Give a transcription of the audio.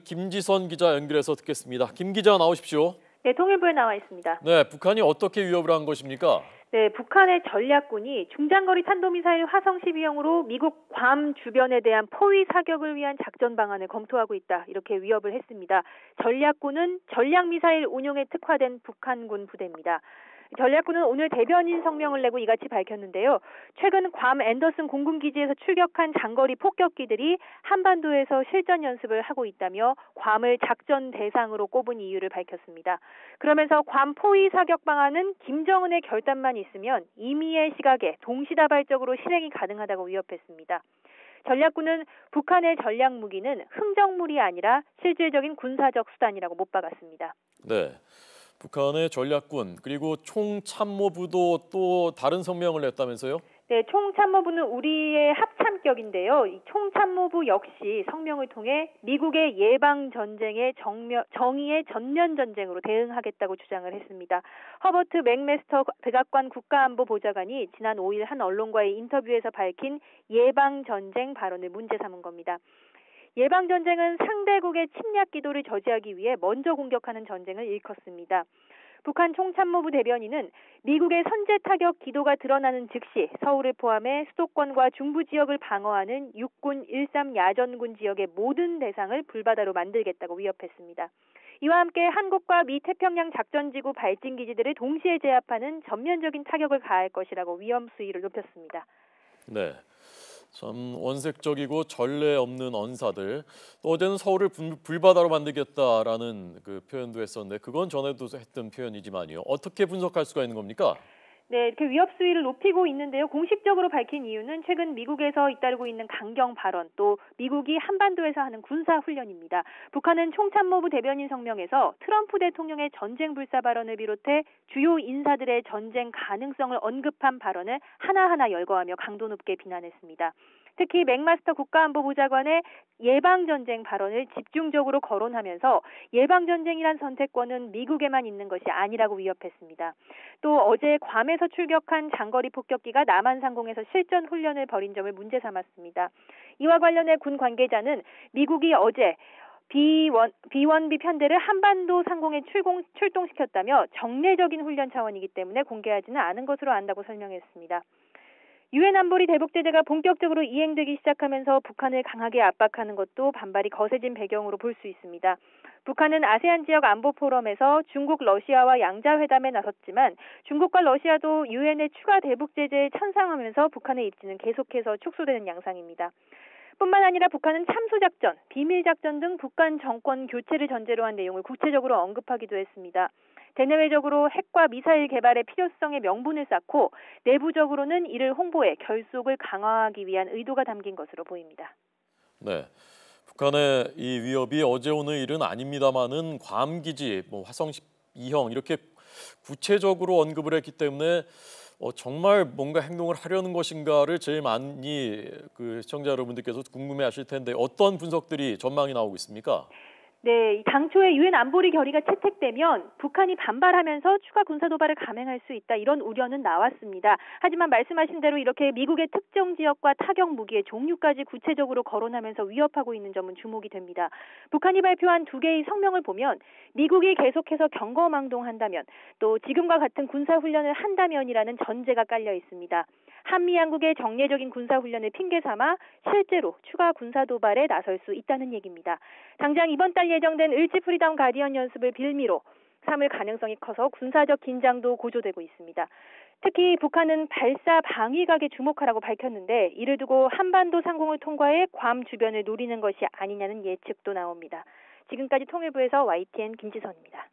김지선 기자 연결해서 듣겠습니다. 김 기자 나오십시오. 네, 통일부에 나와 있습니다. 네, 북한이 어떻게 위협을 한 것입니까? 네, 북한의 전략군이 중장거리 탄도미사일 화성 12형으로 미국 괌 주변에 대한 포위 사격을 위한 작전 방안을 검토하고 있다. 이렇게 위협을 했습니다. 전략군은 전략미사일 운용에 특화된 북한군 부대입니다. 전략군은 오늘 대변인 성명을 내고 이같이 밝혔는데요. 최근 괌 앤더슨 공군기지에서 출격한 장거리 폭격기들이 한반도에서 실전 연습을 하고 있다며 괌을 작전 대상으로 꼽은 이유를 밝혔습니다. 그러면서 괌 포위 사격 방안은 김정은의 결단만 있으면 임의의 시각에 동시다발적으로 실행이 가능하다고 위협했습니다. 전략군은 북한의 전략 무기는 흥정물이 아니라 실질적인 군사적 수단이라고 못 박았습니다. 네. 북한의 전략군 그리고 총참모부도 또 다른 성명을 냈다면서요? 네, 총참모부는 우리의 합참격인데요. 이 총참모부 역시 성명을 통해 미국의 예방전쟁의 정의의 전면전쟁으로 대응하겠다고 주장을 했습니다. 허버트 맥메스터 백악관 국가안보보좌관이 지난 5일 한 언론과의 인터뷰에서 밝힌 예방전쟁 발언을 문제 삼은 겁니다. 예방전쟁은 상대국의 침략 기도를 저지하기 위해 먼저 공격하는 전쟁을 일컫습니다. 북한 총참모부 대변인은 미국의 선제 타격 기도가 드러나는 즉시 서울을 포함해 수도권과 중부 지역을 방어하는 육군 13 야전군 지역의 모든 대상을 불바다로 만들겠다고 위협했습니다. 이와 함께 한국과 미 태평양 작전지구 발진 기지들을 동시에 제압하는 전면적인 타격을 가할 것이라고 위험 수위를 높였습니다. 네. 참 원색적이고 전례 없는 언사들. 또 어제는 서울을 불바다로 만들겠다라는 그 표현도 했었는데 그건 전에도 했던 표현이지만요. 어떻게 분석할 수가 있는 겁니까? 네, 이렇게 위협 수위를 높이고 있는데요. 공식적으로 밝힌 이유는 최근 미국에서 잇따르고 있는 강경 발언, 또 미국이 한반도에서 하는 군사 훈련입니다. 북한은 총참모부 대변인 성명에서 트럼프 대통령의 전쟁 불사 발언을 비롯해 주요 인사들의 전쟁 가능성을 언급한 발언을 하나하나 열거하며 강도 높게 비난했습니다. 특히 맥마스터 국가안보보좌관의 예방전쟁 발언을 집중적으로 거론하면서 예방전쟁이란 선택권은 미국에만 있는 것이 아니라고 위협했습니다. 또 어제 괌에서 출격한 장거리 폭격기가 남한 상공에서 실전 훈련을 벌인 점을 문제 삼았습니다. 이와 관련해 군 관계자는 미국이 어제 B-1B 편대를 한반도 상공에 출동시켰다며 정례적인 훈련 차원이기 때문에 공개하지는 않은 것으로 안다고 설명했습니다. 유엔 안보리 대북제재가 본격적으로 이행되기 시작하면서 북한을 강하게 압박하는 것도 반발이 거세진 배경으로 볼 수 있습니다. 북한은 아세안 지역 안보 포럼에서 중국, 러시아와 양자회담에 나섰지만 중국과 러시아도 유엔의 추가 대북제재에 찬성하면서 북한의 입지는 계속해서 축소되는 양상입니다. 뿐만 아니라 북한은 참수작전, 비밀작전 등 북한 정권 교체를 전제로 한 내용을 구체적으로 언급하기도 했습니다. 대내외적으로 핵과 미사일 개발의 필요성에 명분을 쌓고 내부적으로는 이를 홍보해 결속을 강화하기 위한 의도가 담긴 것으로 보입니다. 네, 북한의 이 위협이 어제 오늘 일은 아닙니다만은 괌 기지, 화성 12형 이렇게 구체적으로 언급을 했기 때문에 정말 뭔가 행동을 하려는 것인가를 제일 많이 그 시청자 여러분들께서 궁금해하실 텐데 어떤 분석들이 전망이 나오고 있습니까? 네, 당초에 유엔 안보리 결의가 채택되면 북한이 반발하면서 추가 군사 도발을 감행할 수 있다 이런 우려는 나왔습니다. 하지만 말씀하신 대로 이렇게 미국의 특정 지역과 타격 무기의 종류까지 구체적으로 거론하면서 위협하고 있는 점은 주목이 됩니다. 북한이 발표한 두 개의 성명을 보면 미국이 계속해서 경거망동한다면 또 지금과 같은 군사 훈련을 한다면이라는 전제가 깔려 있습니다. 한미 양국의 정례적인 군사훈련을 핑계 삼아 실제로 추가 군사 도발에 나설 수 있다는 얘기입니다. 당장 이번 달 예정된 을지 프리덤 가디언 연습을 빌미로 삼을 가능성이 커서 군사적 긴장도 고조되고 있습니다. 특히 북한은 발사 방위각에 주목하라고 밝혔는데 이를 두고 한반도 상공을 통과해 괌 주변을 노리는 것이 아니냐는 예측도 나옵니다. 지금까지 통일부에서 YTN 김지선입니다.